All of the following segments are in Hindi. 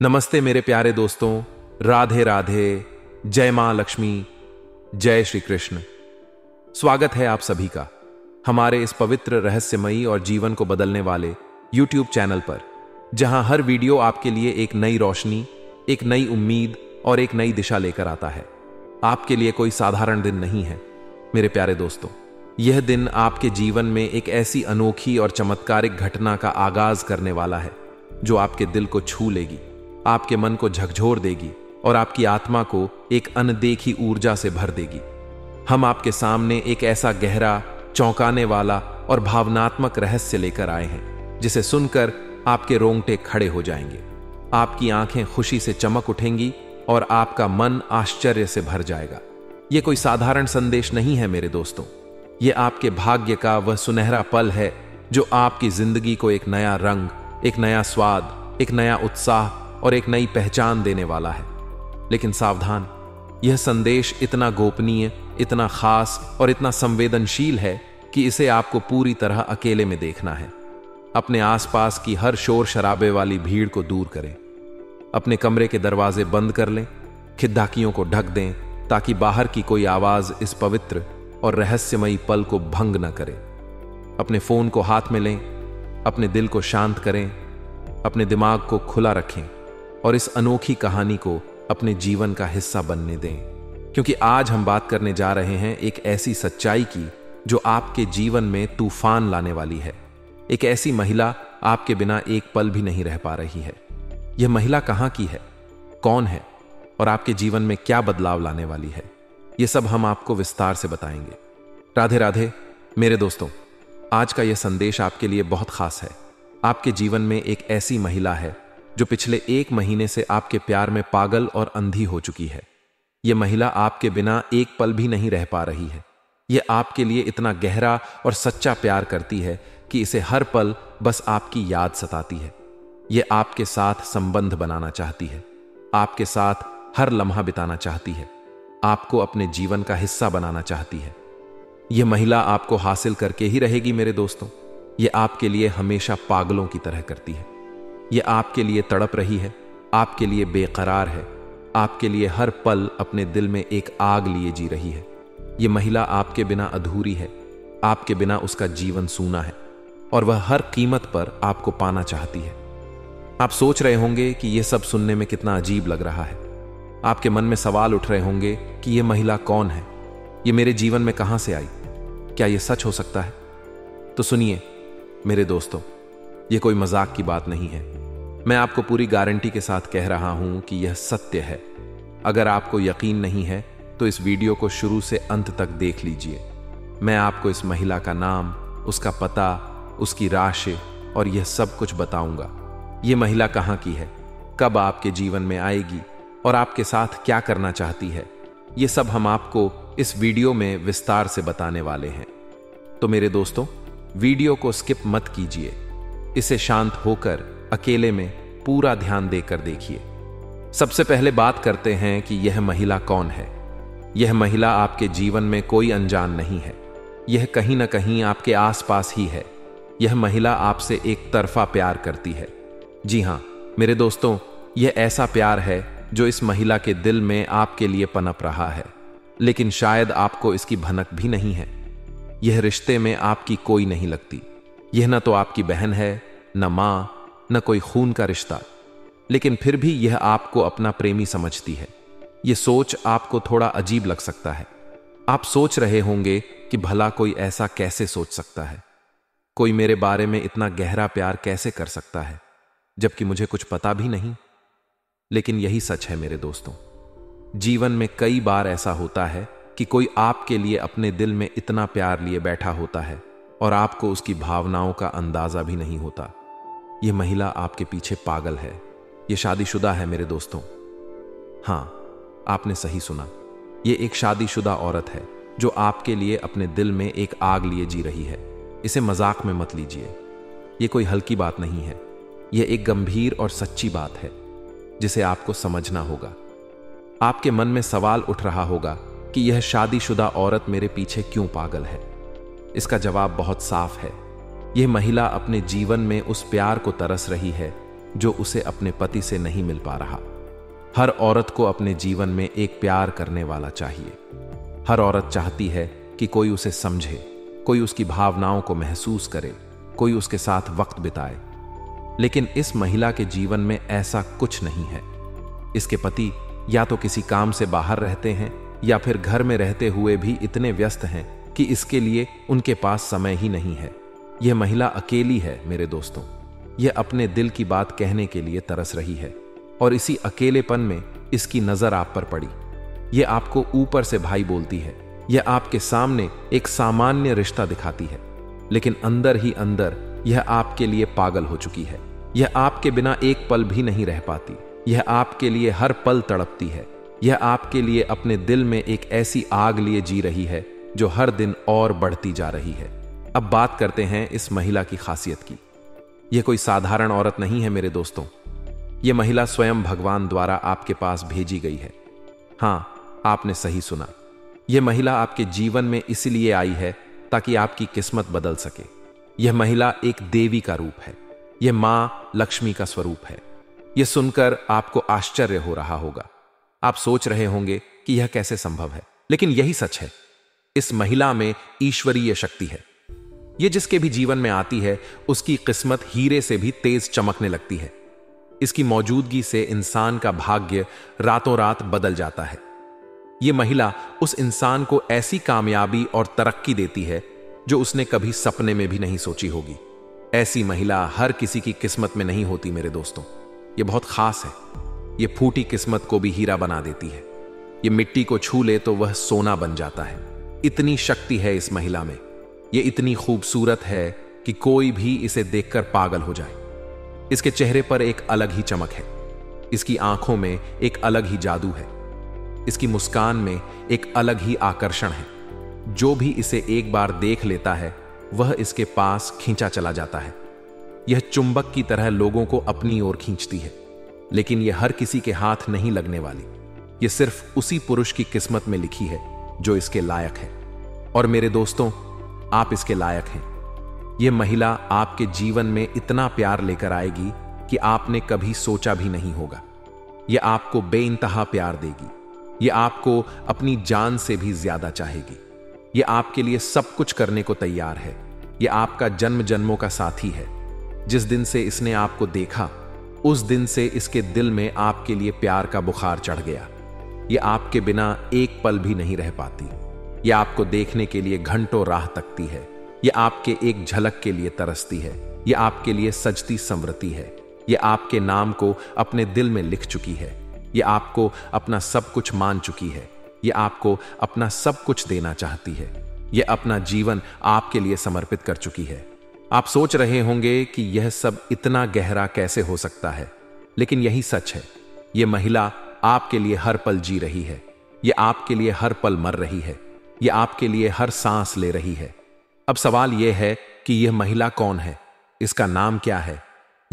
नमस्ते मेरे प्यारे दोस्तों, राधे राधे, जय मां लक्ष्मी, जय श्री कृष्ण। स्वागत है आप सभी का हमारे इस पवित्र, रहस्यमयी और जीवन को बदलने वाले YouTube चैनल पर, जहां हर वीडियो आपके लिए एक नई रोशनी, एक नई उम्मीद और एक नई दिशा लेकर आता है। आपके लिए कोई साधारण दिन नहीं है मेरे प्यारे दोस्तों। यह दिन आपके जीवन में एक ऐसी अनोखी और चमत्कारिक घटना का आगाज करने वाला है जो आपके दिल को छू लेगी, आपके मन को झकझोर देगी और आपकी आत्मा को एक अनदेखी ऊर्जा से भर देगी। हम आपके सामने एक ऐसा गहरा, चौंकाने वाला और भावनात्मक रहस्य लेकर आए हैं जिसे सुनकर आपके रोंगटे खड़े हो जाएंगे, आपकी आंखें खुशी से चमक उठेंगी और आपका मन आश्चर्य से भर जाएगा। यह कोई साधारण संदेश नहीं है मेरे दोस्तों, यह आपके भाग्य का वह सुनहरा पल है जो आपकी जिंदगी को एक नया रंग, एक नया स्वाद, एक नया उत्साह और एक नई पहचान देने वाला है। लेकिन सावधान, यह संदेश इतना गोपनीय, इतना खास और इतना संवेदनशील है कि इसे आपको पूरी तरह अकेले में देखना है। अपने आसपास की हर शोर शराबे वाली भीड़ को दूर करें, अपने कमरे के दरवाजे बंद कर लें, खिड़कियों को ढक दें ताकि बाहर की कोई आवाज इस पवित्र और रहस्यमयी पल को भंग न करे। अपने फोन को हाथ में लें, अपने दिल को शांत करें, अपने दिमाग को खुला रखें और इस अनोखी कहानी को अपने जीवन का हिस्सा बनने दें, क्योंकि आज हम बात करने जा रहे हैं एक ऐसी सच्चाई की जो आपके जीवन में तूफान लाने वाली है। एक ऐसी महिला आपके बिना एक पल भी नहीं रह पा रही है। यह महिला कहां की है, कौन है और आपके जीवन में क्या बदलाव लाने वाली है, यह सब हम आपको विस्तार से बताएंगे। राधे राधे मेरे दोस्तों, आज का यह संदेश आपके लिए बहुत खास है। आपके जीवन में एक ऐसी महिला है जो पिछले 1 महीने से आपके प्यार में पागल और अंधी हो चुकी है। यह महिला आपके बिना एक पल भी नहीं रह पा रही है। यह आपके लिए इतना गहरा और सच्चा प्यार करती है कि इसे हर पल बस आपकी याद सताती है। यह आपके साथ संबंध बनाना चाहती है, आपके साथ हर लम्हा बिताना चाहती है, आपको अपने जीवन का हिस्सा बनाना चाहती है। यह महिला आपको हासिल करके ही रहेगी मेरे दोस्तों। यह आपके लिए हमेशा पागलों की तरह करती है। यह आपके लिए तड़प रही है, आपके लिए बेकरार है, आपके लिए हर पल अपने दिल में एक आग लिए जी रही है। यह महिला आपके बिना अधूरी है, आपके बिना उसका जीवन सूना है और वह हर कीमत पर आपको पाना चाहती है। आप सोच रहे होंगे कि यह सब सुनने में कितना अजीब लग रहा है। आपके मन में सवाल उठ रहे होंगे कि यह महिला कौन है, यह मेरे जीवन में कहां से आई, क्या यह सच हो सकता है? तो सुनिए मेरे दोस्तों, यह कोई मजाक की बात नहीं है। मैं आपको पूरी गारंटी के साथ कह रहा हूं कि यह सत्य है। अगर आपको यकीन नहीं है तो इस वीडियो को शुरू से अंत तक देख लीजिए। मैं आपको इस महिला का नाम, उसका पता, उसकी राशि और यह सब कुछ बताऊंगा। यह महिला कहां की है, कब आपके जीवन में आएगी और आपके साथ क्या करना चाहती है, यह सब हम आपको इस वीडियो में विस्तार से बताने वाले हैं। तो मेरे दोस्तों, वीडियो को स्किप मत कीजिए, इसे शांत होकर अकेले में पूरा ध्यान देकर देखिए। सबसे पहले बात करते हैं कि यह महिला कौन है। यह महिला आपके जीवन में कोई अनजान नहीं है, यह कहीं ना कहीं आपके आसपास ही है। यह महिला आपसे एक तरफा प्यार करती है। जी हां मेरे दोस्तों, यह ऐसा प्यार है जो इस महिला के दिल में आपके लिए पनप रहा है, लेकिन शायद आपको इसकी भनक भी नहीं है। यह रिश्ते में आपकी कोई नहीं लगती। यह न तो आपकी बहन है, न मां, न कोई खून का रिश्ता, लेकिन फिर भी यह आपको अपना प्रेमी समझती है। यह सोच आपको थोड़ा अजीब लग सकता है। आप सोच रहे होंगे कि भला कोई ऐसा कैसे सोच सकता है, कोई मेरे बारे में इतना गहरा प्यार कैसे कर सकता है, जबकि मुझे कुछ पता भी नहीं। लेकिन यही सच है मेरे दोस्तों। जीवन में कई बार ऐसा होता है कि कोई आपके लिए अपने दिल में इतना प्यार लिए बैठा होता है और आपको उसकी भावनाओं का अंदाजा भी नहीं होता। यह महिला आपके पीछे पागल है। यह शादीशुदा है मेरे दोस्तों। हां, आपने सही सुना। यह एक शादीशुदा औरत है जो आपके लिए अपने दिल में एक आग लिए जी रही है। इसे मजाक में मत लीजिए। यह कोई हल्की बात नहीं है, यह एक गंभीर और सच्ची बात है जिसे आपको समझना होगा। आपके मन में सवाल उठ रहा होगा कि यह शादीशुदा औरत मेरे पीछे क्यों पागल है। इसका जवाब बहुत साफ है। यह महिला अपने जीवन में उस प्यार को तरस रही है जो उसे अपने पति से नहीं मिल पा रहा। हर औरत को अपने जीवन में एक प्यार करने वाला चाहिए। हर औरत चाहती है कि कोई उसे समझे, कोई उसकी भावनाओं को महसूस करे, कोई उसके साथ वक्त बिताए। लेकिन इस महिला के जीवन में ऐसा कुछ नहीं है। इसके पति या तो किसी काम से बाहर रहते हैं या फिर घर में रहते हुए भी इतने व्यस्त हैं कि इसके लिए उनके पास समय ही नहीं है। यह महिला अकेली है मेरे दोस्तों। यह अपने दिल की बात कहने के लिए तरस रही है और इसी अकेलेपन में इसकी नजर आप पर पड़ी। यह आपको ऊपर से भाई बोलती है, यह आपके सामने एक सामान्य रिश्ता दिखाती है, लेकिन अंदर ही अंदर यह आपके लिए पागल हो चुकी है। यह आपके बिना एक पल भी नहीं रह पाती। यह आपके लिए हर पल तड़पती है। यह आपके लिए अपने दिल में एक ऐसी आग लिए जी रही है जो हर दिन और बढ़ती जा रही है। अब बात करते हैं इस महिला की खासियत की। यह कोई साधारण औरत नहीं है मेरे दोस्तों। यह महिला स्वयं भगवान द्वारा आपके पास भेजी गई है। हां, आपने सही सुना। यह महिला आपके जीवन में इसलिए आई है ताकि आपकी किस्मत बदल सके। यह महिला एक देवी का रूप है। यह मां लक्ष्मी का स्वरूप है। यह सुनकर आपको आश्चर्य हो रहा होगा। आप सोच रहे होंगे कि यह कैसे संभव है, लेकिन यही सच है। इस महिला में ईश्वरीय शक्ति है। यह जिसके भी जीवन में आती है उसकी किस्मत हीरे से भी तेज चमकने लगती है। इसकी मौजूदगी से इंसान का भाग्य रातों रात बदल जाता है। यह महिला उस इंसान को ऐसी कामयाबी और तरक्की देती है जो उसने कभी सपने में भी नहीं सोची होगी। ऐसी महिला हर किसी की किस्मत में नहीं होती मेरे दोस्तों। यह बहुत खास है। यह फूटी किस्मत को भी हीरा बना देती है। यह मिट्टी को छू ले तो वह सोना बन जाता है। इतनी शक्ति है इस महिला में। यह इतनी खूबसूरत है कि कोई भी इसे देखकर पागल हो जाए। इसके चेहरे पर एक अलग ही चमक है। इसकी आंखों में एक अलग ही जादू है। इसकी मुस्कान में एक अलग ही आकर्षण है। जो भी इसे एक बार देख लेता है वह इसके पास खींचा चला जाता है। यह चुंबक की तरह लोगों को अपनी ओर खींचती है, लेकिन यह हर किसी के हाथ नहीं लगने वाली। यह सिर्फ उसी पुरुष की किस्मत में लिखी है जो इसके लायक है। और मेरे दोस्तों, आप इसके लायक हैं। यह महिला आपके जीवन में इतना प्यार लेकर आएगी कि आपने कभी सोचा भी नहीं होगा। यह आपको बेइंतहा प्यार देगी। यह आपको अपनी जान से भी ज्यादा चाहेगी। यह आपके लिए सब कुछ करने को तैयार है। यह आपका जन्म जन्मों का साथी है। जिस दिन से इसने आपको देखा उस दिन से इसके दिल में आपके लिए प्यार का बुखार चढ़ गया। यह आपके बिना एक पल भी नहीं रह पाती। यह आपको देखने के लिए घंटों राह तकती है। यह आपके एक झलक के लिए तरसती है। यह आपके लिए सजती संवरती है। यह आपके नाम को अपने दिल में लिख चुकी है। यह आपको अपना सब कुछ मान चुकी है। यह आपको अपना सब कुछ देना चाहती है। यह अपना जीवन आपके लिए समर्पित कर चुकी है। आप सोच रहे होंगे कि यह सब इतना गहरा कैसे हो सकता है, लेकिन यही सच है। यह महिला आपके लिए हर पल जी रही है। यह आपके लिए हर पल मर रही है। यह आपके लिए हर सांस ले रही है। अब सवाल यह है कि यह महिला कौन है, इसका नाम क्या है,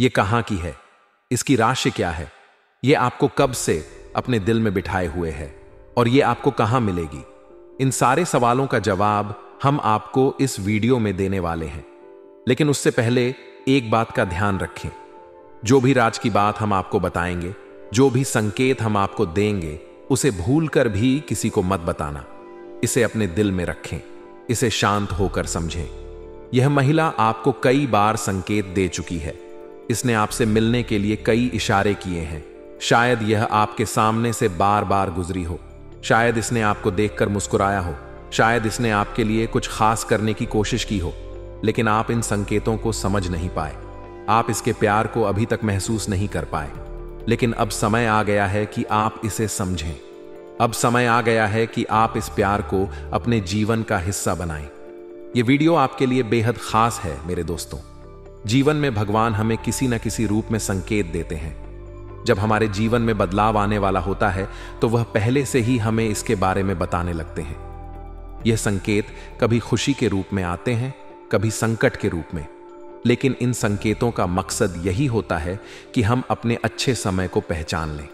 यह कहां की है, इसकी राशि क्या है, यह आपको कब से अपने दिल में बिठाए हुए है और यह आपको कहां मिलेगी। इन सारे सवालों का जवाब हम आपको इस वीडियो में देने वाले हैं। लेकिन उससे पहले एक बात का ध्यान रखें। जो भी राज की बात हम आपको बताएंगे, जो भी संकेत हम आपको देंगे, उसे भूलकर भी किसी को मत बताना। इसे अपने दिल में रखें। इसे शांत होकर समझें। यह महिला आपको कई बार संकेत दे चुकी है। इसने आपसे मिलने के लिए कई इशारे किए हैं। शायद यह आपके सामने से बार बार गुजरी हो। शायद इसने आपको देखकर मुस्कुराया हो। शायद इसने आपके लिए कुछ खास करने की कोशिश की हो, लेकिन आप इन संकेतों को समझ नहीं पाए। आप इसके प्यार को अभी तक महसूस नहीं कर पाए। लेकिन अब समय आ गया है कि आप इसे समझें। अब समय आ गया है कि आप इस प्यार को अपने जीवन का हिस्सा बनाएं। यह वीडियो आपके लिए बेहद खास है मेरे दोस्तों। जीवन में भगवान हमें किसी न किसी रूप में संकेत देते हैं। जब हमारे जीवन में बदलाव आने वाला होता है तो वह पहले से ही हमें इसके बारे में बताने लगते हैं। यह संकेत कभी खुशी के रूप में आते हैं, कभी संकट के रूप में, लेकिन इन संकेतों का मकसद यही होता है कि हम अपने अच्छे समय को पहचान लें,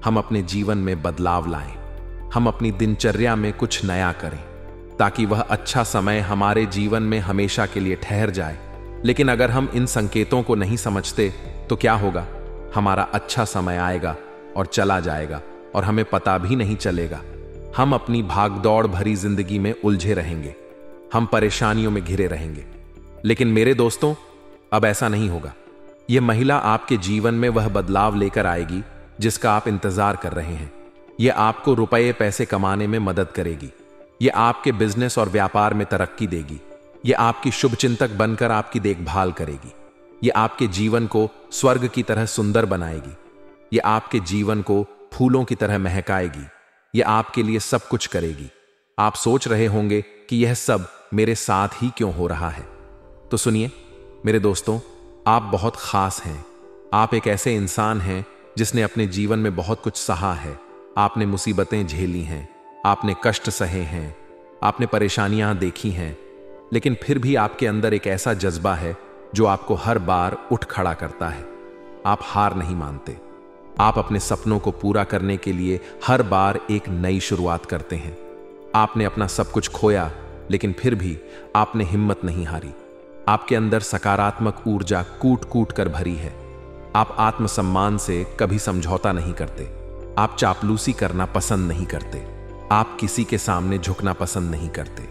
हम अपने जीवन में बदलाव लाएं, हम अपनी दिनचर्या में कुछ नया करें, ताकि वह अच्छा समय हमारे जीवन में हमेशा के लिए ठहर जाए। लेकिन अगर हम इन संकेतों को नहीं समझते तो क्या होगा? हमारा अच्छा समय आएगा और चला जाएगा और हमें पता भी नहीं चलेगा। हम अपनी भागदौड़ भरी जिंदगी में उलझे रहेंगे, हम परेशानियों में घिरे रहेंगे। लेकिन मेरे दोस्तों, अब ऐसा नहीं होगा। यह महिला आपके जीवन में वह बदलाव लेकर आएगी जिसका आप इंतजार कर रहे हैं। यह आपको रुपए पैसे कमाने में मदद करेगी। यह आपके बिजनेस और व्यापार में तरक्की देगी। यह आपकी शुभचिंतक बनकर आपकी देखभाल करेगी। यह आपके जीवन को स्वर्ग की तरह सुंदर बनाएगी। यह आपके जीवन को फूलों की तरह महकाएगी। यह आपके लिए सब कुछ करेगी। आप सोच रहे होंगे कि यह सब मेरे साथ ही क्यों हो रहा है। तो सुनिए मेरे दोस्तों, आप बहुत खास हैं। आप एक ऐसे इंसान हैं जिसने अपने जीवन में बहुत कुछ सहा है। आपने मुसीबतें झेली हैं, आपने कष्ट सहे हैं, आपने परेशानियां देखी हैं, लेकिन फिर भी आपके अंदर एक ऐसा जज्बा है जो आपको हर बार उठ खड़ा करता है। आप हार नहीं मानते। आप अपने सपनों को पूरा करने के लिए हर बार एक नई शुरुआत करते हैं। आपने अपना सब कुछ खोया, लेकिन फिर भी आपने हिम्मत नहीं हारी। आपके अंदर सकारात्मक ऊर्जा कूट कूट कर भरी है। आप आत्मसम्मान से कभी समझौता नहीं करते। आप चापलूसी करना पसंद नहीं करते। आप किसी के सामने झुकना पसंद नहीं करते।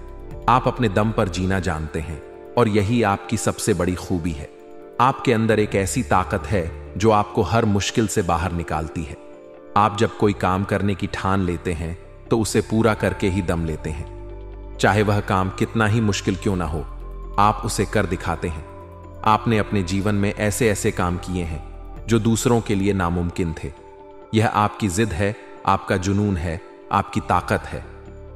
आप अपने दम पर जीना जानते हैं और यही आपकी सबसे बड़ी खूबी है। आपके अंदर एक ऐसी ताकत है जो आपको हर मुश्किल से बाहर निकालती है। आप जब कोई काम करने की ठान लेते हैं तो उसे पूरा करके ही दम लेते हैं। चाहे वह काम कितना ही मुश्किल क्यों ना हो, आप उसे कर दिखाते हैं। आपने अपने जीवन में ऐसे ऐसे काम किए हैं जो दूसरों के लिए नामुमकिन थे। यह आपकी जिद है, आपका जुनून है, आपकी ताकत है।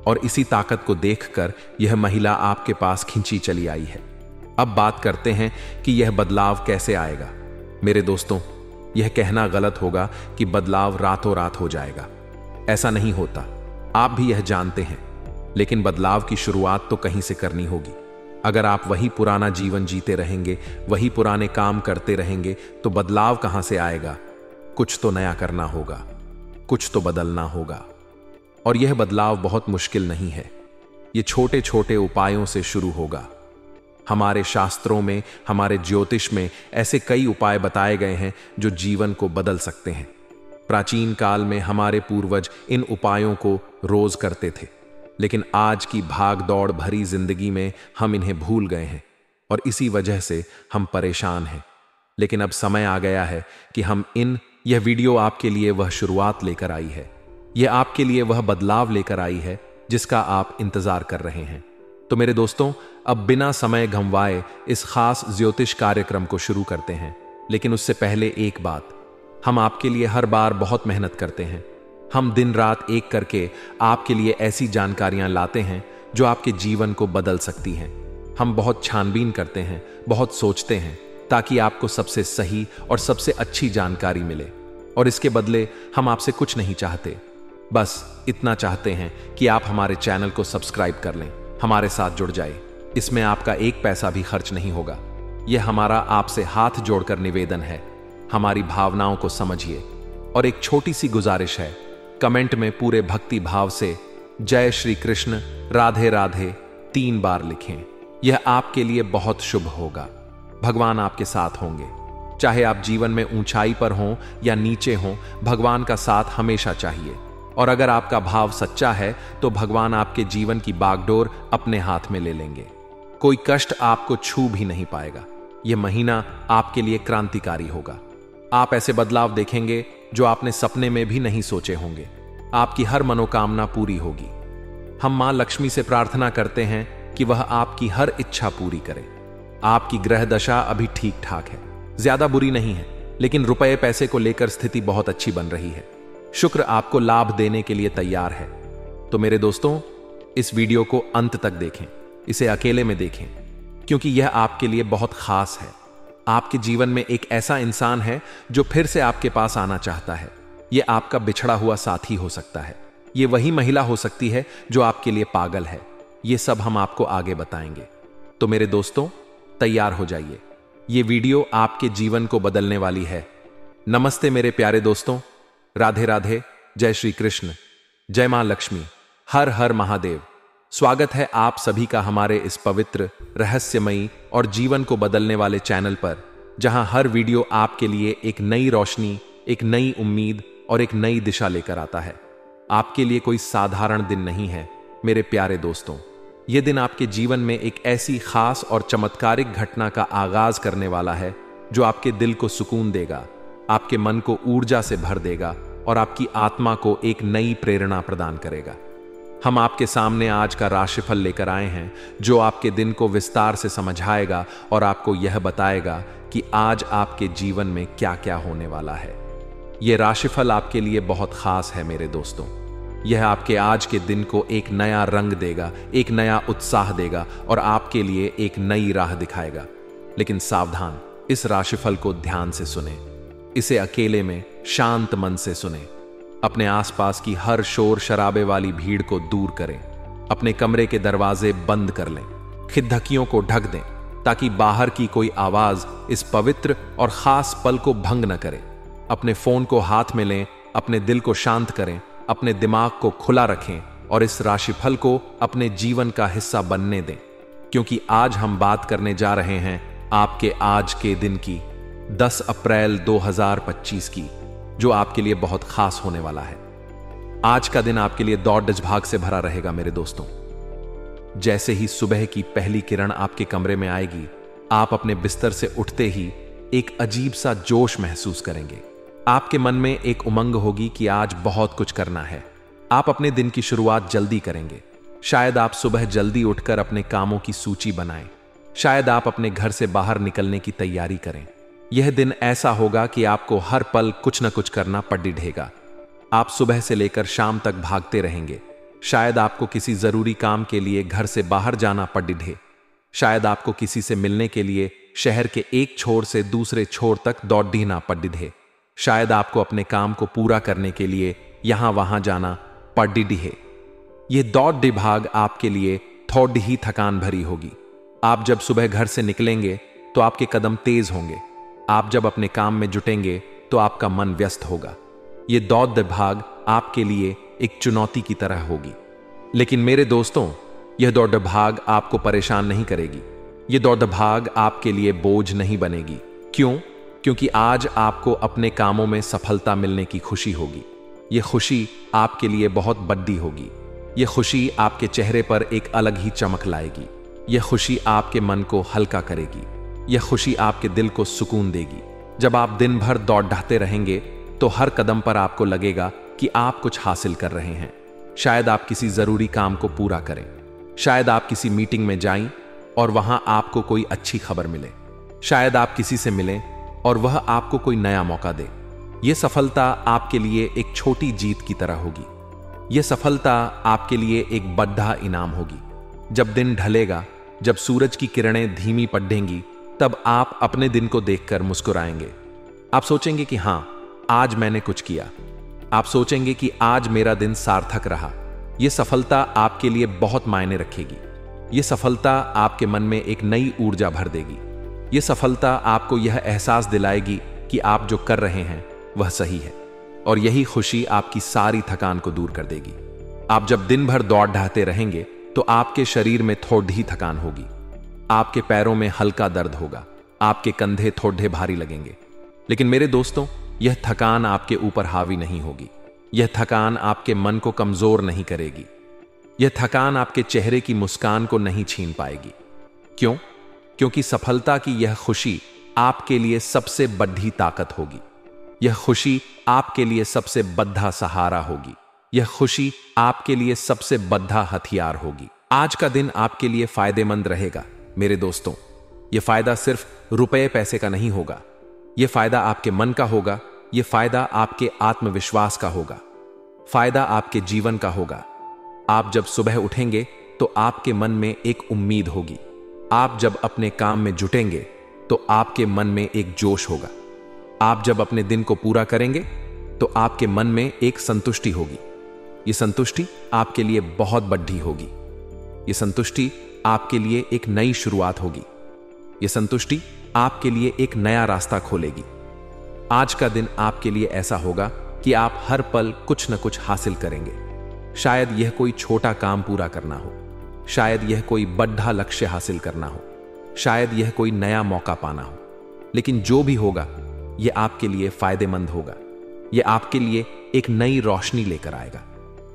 और इसी ताकत को देखकर यह महिला आपके पास खिंची चली आई है। अब बात करते हैं कि यह बदलाव कैसे आएगा। मेरे दोस्तों, यह कहना गलत होगा कि बदलाव रातों रात हो जाएगा। ऐसा नहीं होता, आप भी यह जानते हैं। लेकिन बदलाव की शुरुआत तो कहीं से करनी होगी। अगर आप वही पुराना जीवन जीते रहेंगे, वही पुराने काम करते रहेंगे, तो बदलाव कहां से आएगा। कुछ तो नया करना होगा, कुछ तो बदलना होगा। और यह बदलाव बहुत मुश्किल नहीं है। यह छोटे छोटे उपायों से शुरू होगा। हमारे शास्त्रों में, हमारे ज्योतिष में ऐसे कई उपाय बताए गए हैं जो जीवन को बदल सकते हैं। प्राचीन काल में हमारे पूर्वज इन उपायों को रोज करते थे, लेकिन आज की भाग दौड़ भरी जिंदगी में हम इन्हें भूल गए हैं और इसी वजह से हम परेशान हैं। लेकिन अब समय आ गया है कि यह वीडियो आपके लिए वह शुरुआत लेकर आई है। यह आपके लिए वह बदलाव लेकर आई है जिसका आप इंतजार कर रहे हैं। तो मेरे दोस्तों, अब बिना समय गंवाए इस खास ज्योतिष कार्यक्रम को शुरू करते हैं। लेकिन उससे पहले एक बात, हम आपके लिए हर बार बहुत मेहनत करते हैं। हम दिन रात एक करके आपके लिए ऐसी जानकारियां लाते हैं जो आपके जीवन को बदल सकती हैं। हम बहुत छानबीन करते हैं, बहुत सोचते हैं, ताकि आपको सबसे सही और सबसे अच्छी जानकारी मिले। और इसके बदले हम आपसे कुछ नहीं चाहते, बस इतना चाहते हैं कि आप हमारे चैनल को सब्सक्राइब कर लें, हमारे साथ जुड़ जाए। इसमें आपका एक पैसा भी खर्च नहीं होगा। यह हमारा आपसे हाथ जोड़कर निवेदन है। हमारी भावनाओं को समझिए। और एक छोटी सी गुजारिश है, कमेंट में पूरे भक्ति भाव से जय श्री कृष्ण, राधे राधे 3 बार लिखें। यह आपके लिए बहुत शुभ होगा। भगवान आपके साथ होंगे। चाहे आप जीवन में ऊंचाई पर हों या नीचे हों, भगवान का साथ हमेशा चाहिए। और अगर आपका भाव सच्चा है तो भगवान आपके जीवन की बागडोर अपने हाथ में ले लेंगे। कोई कष्ट आपको छू भी नहीं पाएगा। यह महीना आपके लिए क्रांतिकारी होगा। आप ऐसे बदलाव देखेंगे जो आपने सपने में भी नहीं सोचे होंगे। आपकी हर मनोकामना पूरी होगी। हम मां लक्ष्मी से प्रार्थना करते हैं कि वह आपकी हर इच्छा पूरी करे। आपकी ग्रह दशा अभी ठीक ठाक है, ज्यादा बुरी नहीं है, लेकिन रुपए पैसे को लेकर स्थिति बहुत अच्छी बन रही है। शुक्र आपको लाभ देने के लिए तैयार है। तो मेरे दोस्तों, इस वीडियो को अंत तक देखें, इसे अकेले में देखें, क्योंकि यह आपके लिए बहुत खास है। आपके जीवन में एक ऐसा इंसान है जो फिर से आपके पास आना चाहता है। यह आपका बिछड़ा हुआ साथी हो सकता है। यह वही महिला हो सकती है जो आपके लिए पागल है। यह सब हम आपको आगे बताएंगे। तो मेरे दोस्तों, तैयार हो जाइए। यह वीडियो आपके जीवन को बदलने वाली है। नमस्ते मेरे प्यारे दोस्तों, राधे राधे, जय श्री कृष्ण, जय मां लक्ष्मी, हर हर महादेव। स्वागत है आप सभी का हमारे इस पवित्र, रहस्यमयी और जीवन को बदलने वाले चैनल पर, जहां हर वीडियो आपके लिए एक नई रोशनी, एक नई उम्मीद और एक नई दिशा लेकर आता है। आपके लिए कोई साधारण दिन नहीं है मेरे प्यारे दोस्तों। यह दिन आपके जीवन में एक ऐसी खास और चमत्कारिक घटना का आगाज करने वाला है जो आपके दिल को सुकून देगा, आपके मन को ऊर्जा से भर देगा और आपकी आत्मा को एक नई प्रेरणा प्रदान करेगा। हम आपके सामने आज का राशिफल लेकर आए हैं जो आपके दिन को विस्तार से समझाएगा और आपको यह बताएगा कि आज आपके जीवन में क्या क्या होने वाला है। यह राशिफल आपके लिए बहुत खास है मेरे दोस्तों। यह आपके आज के दिन को एक नया रंग देगा, एक नया उत्साह देगा और आपके लिए एक नई राह दिखाएगा। लेकिन सावधान, इस राशिफल को ध्यान से सुने, इसे अकेले में शांत मन से सुने। अपने आसपास की हर शोर शराबे वाली भीड़ को दूर करें, अपने कमरे के दरवाजे बंद कर लें, खिड़कियों को ढक दें ताकि बाहर की कोई आवाज इस पवित्र और खास पल को भंग न करे। अपने फोन को हाथ में लें, अपने दिल को शांत करें, अपने दिमाग को खुला रखें और इस राशिफल को अपने जीवन का हिस्सा बनने दें, क्योंकि आज हम बात करने जा रहे हैं आपके आज के दिन की, 10 अप्रैल 2025 की, जो आपके लिए बहुत खास होने वाला है। आज का दिन आपके लिए दौड़ भाग से भरा रहेगा मेरे दोस्तों। जैसे ही सुबह की पहली किरण आपके कमरे में आएगी, आप अपने बिस्तर से उठते ही एक अजीब सा जोश महसूस करेंगे। आपके मन में एक उमंग होगी कि आज बहुत कुछ करना है। आप अपने दिन की शुरुआत जल्दी करेंगे। शायद आप सुबह जल्दी उठकर अपने कामों की सूची बनाएं। शायद आप अपने घर से बाहर निकलने की तैयारी करें। यह दिन ऐसा होगा कि आपको हर पल कुछ न कुछ करना पड़ेगा। आप सुबह से लेकर शाम तक भागते रहेंगे। शायद आपको किसी जरूरी काम के लिए घर से बाहर जाना पड़े। शायद आपको किसी से मिलने के लिए शहर के एक छोर से दूसरे छोर तक दौड़ना पड़े। शायद आपको अपने काम को पूरा करने के लिए यहां वहां जाना पड़े। यह दौड़ भाग आपके लिए थोड़ी ही थकान भरी होगी। आप जब सुबह घर से निकलेंगे तो आपके कदम तेज होंगे। आप जब अपने काम में जुटेंगे तो आपका मन व्यस्त होगा। यह दौड़ भाग आपके लिए एक चुनौती की तरह होगी। लेकिन मेरे दोस्तों, यह दौड़ भाग आपको परेशान नहीं करेगी। यह दौड़ भाग आपके लिए बोझ नहीं बनेगी। क्यों? क्योंकि आज आपको अपने कामों में सफलता मिलने की खुशी होगी। यह खुशी आपके लिए बहुत बड़ी होगी। यह खुशी आपके चेहरे पर एक अलग ही चमक लाएगी। यह खुशी आपके मन को हल्का करेगी। यह खुशी आपके दिल को सुकून देगी। जब आप दिन भर दौड़ते रहेंगे तो हर कदम पर आपको लगेगा कि आप कुछ हासिल कर रहे हैं। शायद आप किसी जरूरी काम को पूरा करें। शायद आप किसी मीटिंग में जाएं और वहां आपको कोई अच्छी खबर मिले। शायद आप किसी से मिलें और वह आपको कोई नया मौका दे। यह सफलता आपके लिए एक छोटी जीत की तरह होगी। यह सफलता आपके लिए एक बड़ा इनाम होगी। जब दिन ढलेगा, जब सूरज की किरणें धीमी पड़ेंगी, तब आप अपने दिन को देखकर मुस्कुराएंगे। आप सोचेंगे कि हां, आज मैंने कुछ किया। आप सोचेंगे कि आज मेरा दिन सार्थक रहा। यह सफलता आपके लिए बहुत मायने रखेगी। यह सफलता आपके मन में एक नई ऊर्जा भर देगी। यह सफलता आपको यह एहसास दिलाएगी कि आप जो कर रहे हैं वह सही है, और यही खुशी आपकी सारी थकान को दूर कर देगी। आप जब दिन भर दौड़ ढाते रहेंगे तो आपके शरीर में थोड़ी ही थकान होगी। आपके पैरों में हल्का दर्द होगा। आपके कंधे थोड़े भारी लगेंगे। लेकिन मेरे दोस्तों, यह थकान आपके ऊपर हावी नहीं होगी। यह थकान आपके मन को कमजोर नहीं करेगी। यह थकान आपके चेहरे की मुस्कान को नहीं छीन पाएगी। क्यों? क्योंकि सफलता की यह खुशी आपके लिए सबसे बड़ी ताकत होगी। यह खुशी आपके लिए सबसे बड़ा सहारा होगी। यह खुशी आपके लिए सबसे बड़ा हथियार होगी। आज का दिन आपके लिए फायदेमंद रहेगा मेरे दोस्तों। यह फायदा सिर्फ रुपए पैसे का नहीं होगा। यह फायदा आपके मन का होगा। यह फायदा आपके आत्मविश्वास का होगा। फायदा आपके जीवन का होगा। आप जब सुबह उठेंगे तो आपके मन में एक उम्मीद होगी। आप जब अपने काम में जुटेंगे तो आपके मन में एक जोश होगा। आप जब अपने दिन को पूरा करेंगे तो आपके मन में एक संतुष्टि होगी। यह संतुष्टि आपके लिए बहुत बड़ी होगी। यह संतुष्टि आपके लिए एक नई शुरुआत होगी। यह संतुष्टि आपके लिए एक नया रास्ता खोलेगी। आज का दिन आपके लिए ऐसा होगा कि आप हर पल कुछ न कुछ हासिल करेंगे। शायद यह कोई छोटा काम पूरा करना हो। शायद यह कोई बड़ा लक्ष्य हासिल करना हो। शायद यह कोई नया मौका पाना हो। लेकिन जो भी होगा ये आपके लिए फायदेमंद होगा। ये आपके लिए एक नई रोशनी लेकर आएगा।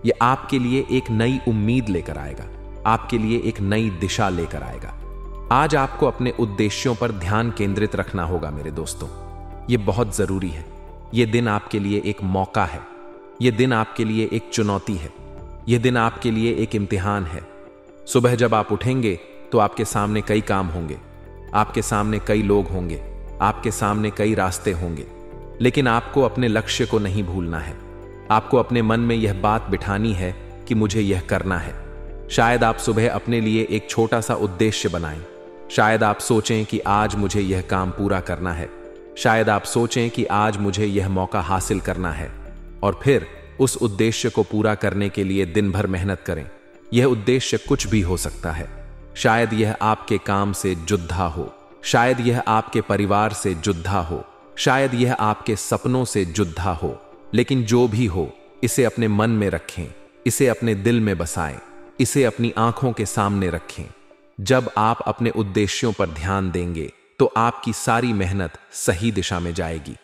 ये आपके लिए एक नई उम्मीद लेकर आएगा, आपके लिए एक नई दिशा लेकर आएगा। आज आपको अपने उद्देश्यों पर ध्यान केंद्रित रखना होगा मेरे दोस्तों। ये बहुत जरूरी है। ये दिन आपके लिए एक मौका है। ये दिन आपके लिए एक चुनौती है। ये दिन आपके लिए एक इम्तिहान है। सुबह जब आप उठेंगे तो आपके सामने कई काम होंगे, आपके सामने कई लोग होंगे, आपके सामने कई रास्ते होंगे, लेकिन आपको अपने लक्ष्य को नहीं भूलना है। आपको अपने मन में यह बात बिठानी है कि मुझे यह करना है। शायद आप सुबह अपने लिए एक छोटा सा उद्देश्य बनाएं। शायद आप सोचें कि आज मुझे यह काम पूरा करना है। शायद आप सोचें कि आज मुझे यह मौका हासिल करना है, और फिर उस उद्देश्य को पूरा करने के लिए दिन भर मेहनत करें। यह उद्देश्य कुछ भी हो सकता है। शायद यह आपके काम से जुड़ा हो, शायद यह आपके परिवार से जुड़ा हो, शायद यह आपके सपनों से जुड़ा हो, लेकिन जो भी हो इसे अपने मन में रखें, इसे अपने दिल में बसाएं, इसे अपनी आंखों के सामने रखें। जब आप अपने उद्देश्यों पर ध्यान देंगे तो आपकी सारी मेहनत सही दिशा में जाएगी।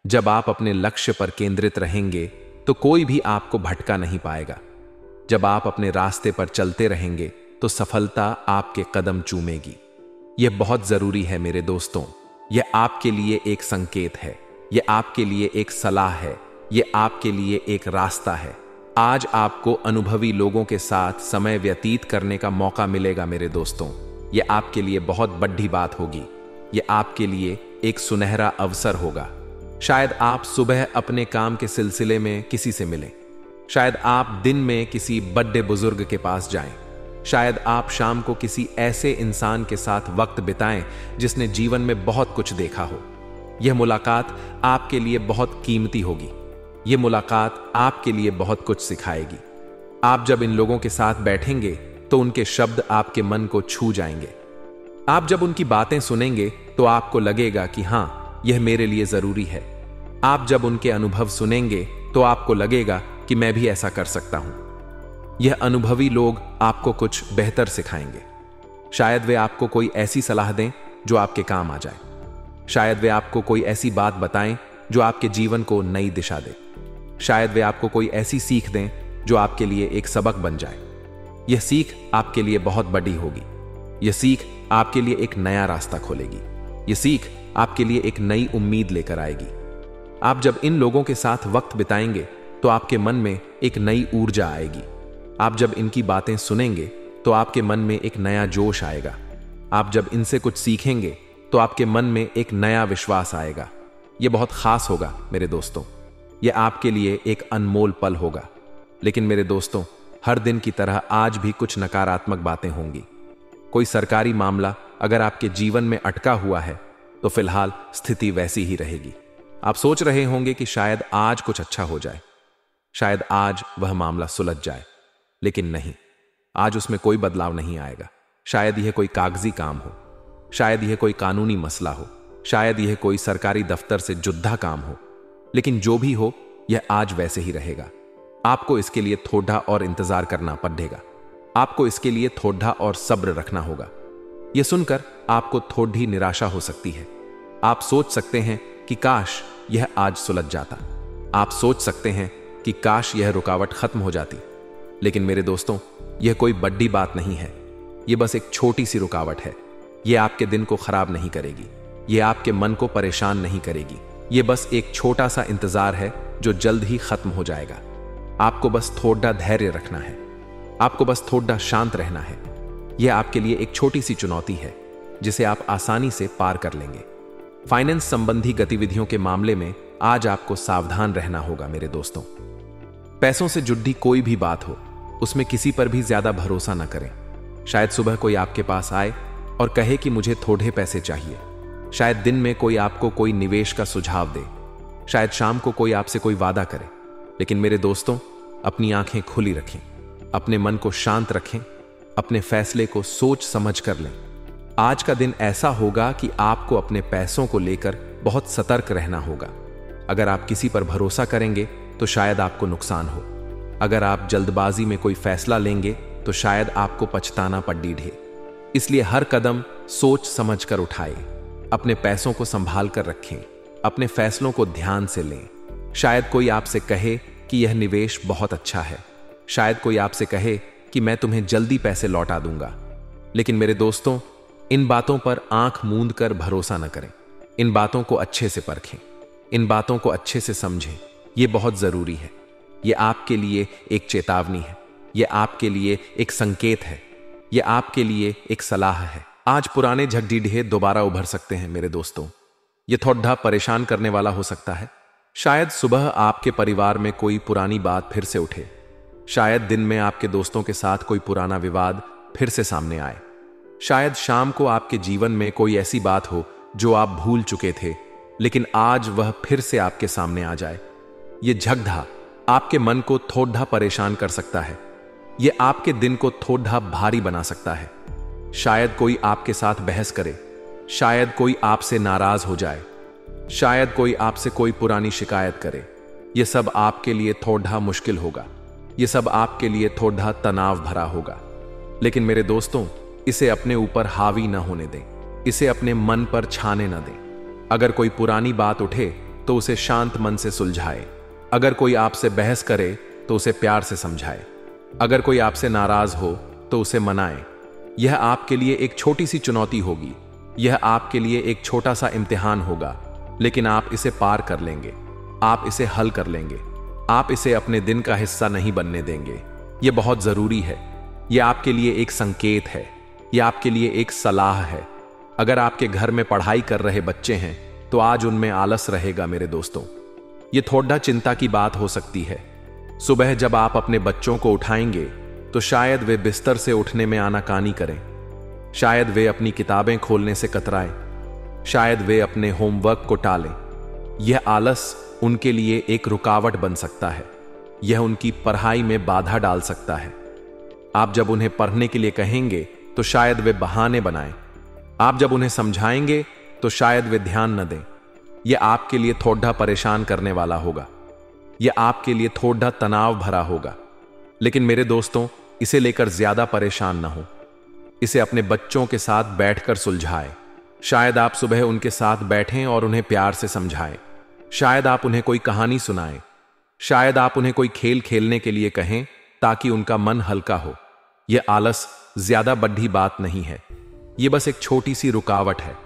जब आप अपने लक्ष्य पर केंद्रित रहेंगे तो कोई भी आपको भटका नहीं पाएगा। जब आप अपने रास्ते पर चलते रहेंगे तो सफलता आपके कदम चूमेगी। यह बहुत जरूरी है मेरे दोस्तों। यह आपके लिए एक संकेत है, यह आपके लिए एक सलाह है, यह आपके लिए एक रास्ता है। आज आपको अनुभवी लोगों के साथ समय व्यतीत करने का मौका मिलेगा मेरे दोस्तों। यह आपके लिए बहुत बड़ी बात होगी। यह आपके लिए एक सुनहरा अवसर होगा। शायद आप सुबह अपने काम के सिलसिले में किसी से मिलें, शायद आप दिन में किसी बड़े बुजुर्ग के पास जाएं, शायद आप शाम को किसी ऐसे इंसान के साथ वक्त बिताएं जिसने जीवन में बहुत कुछ देखा हो। यह मुलाकात आपके लिए बहुत कीमती होगी। यह मुलाकात आपके लिए बहुत कुछ सिखाएगी। आप जब इन लोगों के साथ बैठेंगे तो उनके शब्द आपके मन को छू जाएंगे। आप जब उनकी बातें सुनेंगे तो आपको लगेगा कि हां, यह मेरे लिए जरूरी है। आप जब उनके अनुभव सुनेंगे तो आपको लगेगा कि मैं भी ऐसा कर सकता हूं। यह अनुभवी लोग आपको कुछ बेहतर सिखाएंगे। शायद वे आपको कोई ऐसी सलाह दें जो आपके काम आ जाए। शायद वे आपको कोई ऐसी बात बताएं जो आपके जीवन को नई दिशा दे। शायद वे आपको कोई ऐसी सीख दें जो आपके लिए एक सबक बन जाए। यह सीख आपके लिए बहुत बड़ी होगी। यह सीख आपके लिए एक नया रास्ता खोलेगी। यह सीख आपके लिए एक नई उम्मीद लेकर आएगी। आप जब इन लोगों के साथ वक्त बिताएंगे तो आपके मन में एक नई ऊर्जा आएगी। आप जब इनकी बातें सुनेंगे तो आपके मन में एक नया जोश आएगा। आप जब इनसे कुछ सीखेंगे तो आपके मन में एक नया विश्वास आएगा। यह बहुत खास होगा मेरे दोस्तों। यह आपके लिए एक अनमोल पल होगा। लेकिन मेरे दोस्तों, हर दिन की तरह आज भी कुछ नकारात्मक बातें होंगी। कोई सरकारी मामला अगर आपके जीवन में अटका हुआ है तो फिलहाल स्थिति वैसी ही रहेगी। आप सोच रहे होंगे कि शायद आज कुछ अच्छा हो जाए, शायद आज वह मामला सुलझ जाए, लेकिन नहीं, आज उसमें कोई बदलाव नहीं आएगा। शायद यह कोई कागजी काम हो, शायद यह कोई कानूनी मसला हो, शायद यह कोई सरकारी दफ्तर से जुड़ा काम हो, लेकिन जो भी हो यह आज वैसे ही रहेगा। आपको इसके लिए थोड़ा और इंतजार करना पड़ेगा। आपको इसके लिए थोड़ा और सब्र रखना होगा। यह सुनकर आपको थोड़ी निराशा हो सकती है। आप सोच सकते हैं कि काश यह आज सुलझ जाता। आप सोच सकते हैं कि काश यह रुकावट खत्म हो जाती। लेकिन मेरे दोस्तों, यह कोई बड़ी बात नहीं है। यह बस एक छोटी सी रुकावट है। यह आपके दिन को खराब नहीं करेगी। यह आपके मन को परेशान नहीं करेगी। यह बस एक छोटा सा इंतजार है जो जल्द ही खत्म हो जाएगा। आपको बस थोड़ा धैर्य रखना है। आपको बस थोड़ा शांत रहना है। यह आपके लिए एक छोटी सी चुनौती है जिसे आप आसानी से पार कर लेंगे। फाइनेंस संबंधी गतिविधियों के मामले में आज आपको सावधान रहना होगा मेरे दोस्तों। पैसों से जुड़ी कोई भी बात हो, उसमें किसी पर भी ज्यादा भरोसा न करें। शायद सुबह कोई आपके पास आए और कहे कि मुझे थोड़े पैसे चाहिए। शायद दिन में कोई आपको कोई निवेश का सुझाव दे। शायद शाम को कोई आपसे कोई वादा करे। लेकिन मेरे दोस्तों, अपनी आंखें खुली रखें, अपने मन को शांत रखें, अपने फैसले को सोच समझ कर लें। आज का दिन ऐसा होगा कि आपको अपने पैसों को लेकर बहुत सतर्क रहना होगा। अगर आप किसी पर भरोसा करेंगे तो शायद आपको नुकसान हो। अगर आप जल्दबाजी में कोई फैसला लेंगे तो शायद आपको पछताना पड़ेगा। इसलिए हर कदम सोच समझ कर उठाए। अपने पैसों को संभाल कर रखें, अपने फैसलों को ध्यान से लें। शायद कोई आपसे कहे कि यह निवेश बहुत अच्छा है, शायद कोई आपसे कहे कि मैं तुम्हें जल्दी पैसे लौटा दूंगा, लेकिन मेरे दोस्तों, इन बातों पर आंख मूंद कर भरोसा न करें। इन बातों को अच्छे से परखें, इन बातों को अच्छे से समझें। यह बहुत जरूरी है। यह आपके लिए एक चेतावनी है, यह आपके लिए एक संकेत है, यह आपके लिए एक सलाह है। आज पुराने झगड़ीढे दोबारा उभर सकते हैं मेरे दोस्तों। यह थोड़ा परेशान करने वाला हो सकता है। शायद सुबह आपके परिवार में कोई पुरानी बात फिर से उठे, शायद दिन में आपके दोस्तों के साथ कोई पुराना विवाद फिर से सामने आए, शायद शाम को आपके जीवन में कोई ऐसी बात हो जो आप भूल चुके थे, लेकिन आज वह फिर से आपके सामने आ जाए। यह झगड़ा आपके मन को थोड़ा परेशान कर सकता है, यह आपके दिन को थोड़ा भारी बना सकता है। शायद कोई आपके साथ बहस करे, शायद कोई आपसे नाराज हो जाए, शायद कोई आपसे कोई पुरानी शिकायत करे। यह सब आपके लिए थोड़ा मुश्किल होगा, यह सब आपके लिए थोड़ा तनाव भरा होगा, लेकिन मेरे दोस्तों, इसे अपने ऊपर हावी न होने दें, इसे अपने मन पर छाने न दें। अगर कोई पुरानी बात उठे तो उसे शांत मन से सुलझाए। अगर कोई आपसे बहस करे तो उसे प्यार से समझाए। अगर कोई आपसे नाराज हो तो उसे मनाए। यह आपके लिए एक छोटी सी चुनौती होगी, यह आपके लिए एक छोटा सा इम्तिहान होगा, लेकिन आप इसे पार कर लेंगे, आप इसे हल कर लेंगे। आप इसे अपने दिन का हिस्सा नहीं बनने देंगे। यह बहुत जरूरी है। यह आपके लिए एक संकेत है, यह आपके लिए एक सलाह है। अगर आपके घर में पढ़ाई कर रहे बच्चे हैं तो आज उनमें आलस रहेगा मेरे दोस्तों। यह थोड़ा चिंता की बात हो सकती है। सुबह जब आप अपने बच्चों को उठाएंगे तो शायद वे बिस्तर से उठने में आनाकानी करें, शायद वे अपनी किताबें खोलने से कतराएं, शायद वे अपने होमवर्क को टालें। यह आलस उनके लिए एक रुकावट बन सकता है, यह उनकी पढ़ाई में बाधा डाल सकता है। आप जब उन्हें पढ़ने के लिए कहेंगे तो शायद वे बहाने बनाएं, आप जब उन्हें समझाएंगे तो शायद वे ध्यान न दें। यह आपके लिए थोड़ा परेशान करने वाला होगा, यह आपके लिए थोड़ा तनाव भरा होगा, लेकिन मेरे दोस्तों, इसे लेकर ज्यादा परेशान न हो। इसे अपने बच्चों के साथ बैठकर सुलझाएं। शायद आप सुबह उनके साथ बैठें और उन्हें प्यार से समझाएं। शायद आप उन्हें कोई कहानी सुनाएं, शायद आप उन्हें कोई खेल खेलने के लिए कहें ताकि उनका मन हल्का हो। यह आलस ज्यादा बड़ी बात नहीं है, यह बस एक छोटी सी रुकावट है,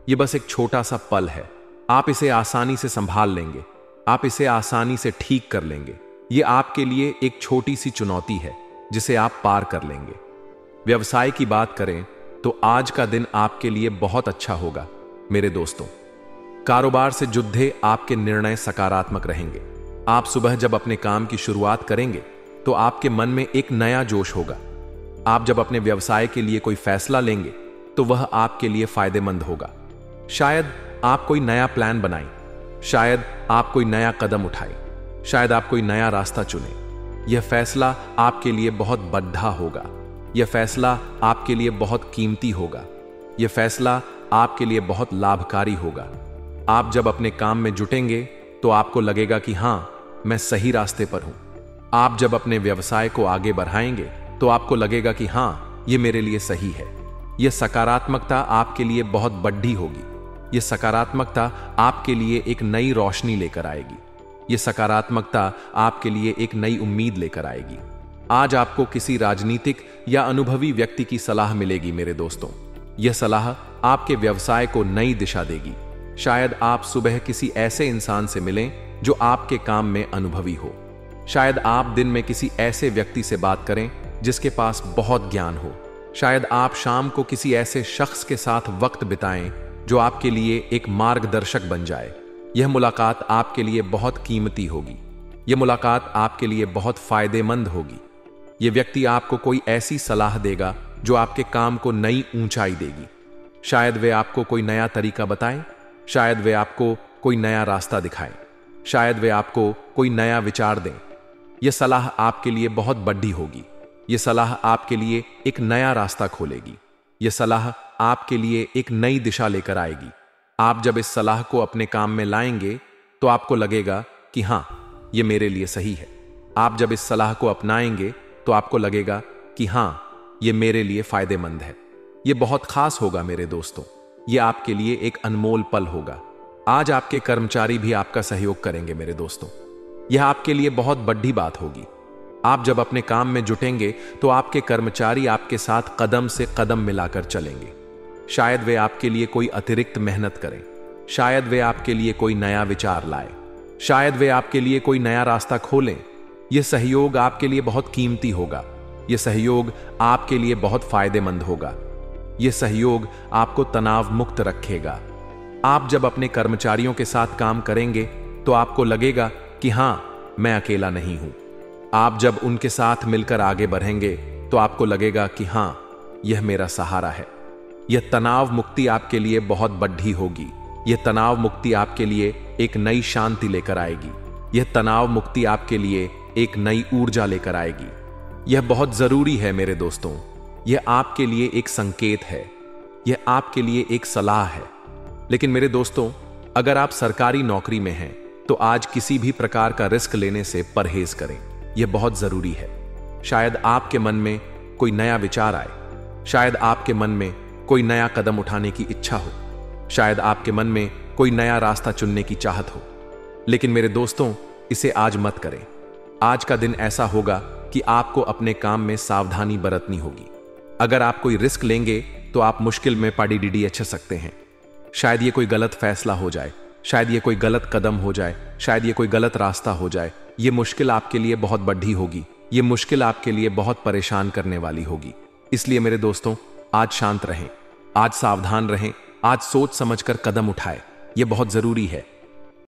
यह बस एक छोटा सा पल है। आप इसे आसानी से संभाल लेंगे, आप इसे आसानी से ठीक कर लेंगे। यह आपके लिए एक छोटी सी चुनौती है जिसे आप पार कर लेंगे। व्यवसाय की बात करें तो आज का दिन आपके लिए बहुत अच्छा होगा मेरे दोस्तों। कारोबार से जुड़े आपके निर्णय सकारात्मक रहेंगे। आप सुबह जब अपने काम की शुरुआत करेंगे तो आपके मन में एक नया जोश होगा। आप जब अपने व्यवसाय के लिए कोई फैसला लेंगे तो वह आपके लिए फायदेमंद होगा। शायद आप कोई नया प्लान बनाएं, शायद आप कोई नया कदम उठाएं, शायद आप कोई नया रास्ता चुनें। यह फैसला आपके लिए बहुत बड़ा होगा, यह फैसला आपके लिए बहुत कीमती होगा, यह फैसला आपके लिए बहुत लाभकारी होगा। आप जब अपने काम में जुटेंगे तो आपको लगेगा कि हां, मैं सही रास्ते पर हूं। आप जब अपने व्यवसाय को आगे बढ़ाएंगे तो आपको लगेगा कि हां, यह मेरे लिए सही है। यह सकारात्मकता आपके लिए बहुत बड़ी होगी। यह सकारात्मकता आपके लिए एक नई रोशनी लेकर आएगी। यह सकारात्मकता आपके लिए एक नई उम्मीद लेकर आएगी। आज आपको किसी राजनीतिक या अनुभवी व्यक्ति की सलाह मिलेगी मेरे दोस्तों। यह सलाह आपके व्यवसाय को नई दिशा देगी। शायद आप सुबह किसी ऐसे इंसान से मिलें जो आपके काम में अनुभवी हो। शायद आप दिन में किसी ऐसे व्यक्ति से बात करें जिसके पास बहुत ज्ञान हो। शायद आप शाम को किसी ऐसे शख्स के साथ वक्त बिताएं जो आपके लिए एक मार्गदर्शक बन जाए। यह मुलाकात आपके लिए बहुत कीमती होगी। यह मुलाकात आपके लिए बहुत फायदेमंद होगी। यह व्यक्ति आपको कोई ऐसी सलाह देगा जो आपके काम को नई ऊंचाई देगी। शायद वे आपको कोई नया तरीका बताएं, शायद वे आपको कोई नया रास्ता दिखाएं, शायद वे आपको कोई नया विचार दें। यह सलाह आपके लिए बहुत बड़ी होगी। यह सलाह आपके लिए एक नया रास्ता खोलेगी। यह सलाह आपके लिए एक नई दिशा लेकर आएगी। आप जब इस सलाह को अपने काम में लाएंगे तो आपको लगेगा कि हां, यह मेरे लिए सही है। आप जब इस सलाह को अपनाएंगे तो आपको लगेगा कि हां, यह मेरे लिए फायदेमंद है। यह बहुत खास होगा मेरे दोस्तों। ये आपके लिए एक अनमोल पल होगा। आज आपके कर्मचारी भी आपका सहयोग करेंगे मेरे दोस्तों। यह आपके लिए बहुत बड़ी बात होगी। आप जब अपने काम में जुटेंगे तो आपके कर्मचारी आपके साथ कदम से कदम मिलाकर चलेंगे। शायद वे आपके लिए कोई अतिरिक्त मेहनत करें, शायद वे आपके लिए कोई नया विचार लाए, शायद वे आपके लिए कोई नया रास्ता खोलें। यह सहयोग आपके लिए बहुत कीमती होगा। यह सहयोग आपके लिए बहुत फायदेमंद होगा। यह सहयोग आपको तनाव मुक्त रखेगा। आप जब अपने कर्मचारियों के साथ काम करेंगे तो आपको लगेगा कि हां, मैं अकेला नहीं हूं। आप जब उनके साथ मिलकर आगे बढ़ेंगे तो आपको लगेगा कि हां, यह मेरा सहारा है। यह तनाव मुक्ति आपके लिए बहुत बड़ी होगी। यह तनाव मुक्ति आपके लिए एक नई शांति लेकर आएगी। यह तनाव मुक्ति आपके लिए एक नई ऊर्जा लेकर आएगी। यह बहुत जरूरी है मेरे दोस्तों। यह आपके लिए एक संकेत है, यह आपके लिए एक सलाह है। लेकिन मेरे दोस्तों, अगर आप सरकारी नौकरी में हैं तो आज किसी भी प्रकार का रिस्क लेने से परहेज करें। यह बहुत जरूरी है। शायद आपके मन में कोई नया विचार आए, शायद आपके मन में कोई नया कदम उठाने की इच्छा हो, शायद आपके मन में कोई नया रास्ता चुनने की चाहत हो। लेकिन मेरे दोस्तों, इसे आज मत करें। आज का दिन ऐसा होगा कि आपको अपने काम में सावधानी बरतनी होगी। अगर आप कोई रिस्क लेंगे तो आप मुश्किल में पड़ी डीडी अच्छ सकते हैं। शायद ये कोई गलत फैसला हो जाए, शायद ये कोई गलत कदम हो जाए, शायद ये कोई गलत रास्ता हो जाए। ये मुश्किल आपके लिए बहुत बड़ी होगी। ये मुश्किल आपके लिए बहुत परेशान करने वाली होगी। इसलिए मेरे दोस्तों, आज शांत रहें, आज सावधान रहें, आज सोच समझकर कदम उठाएं। यह बहुत जरूरी है।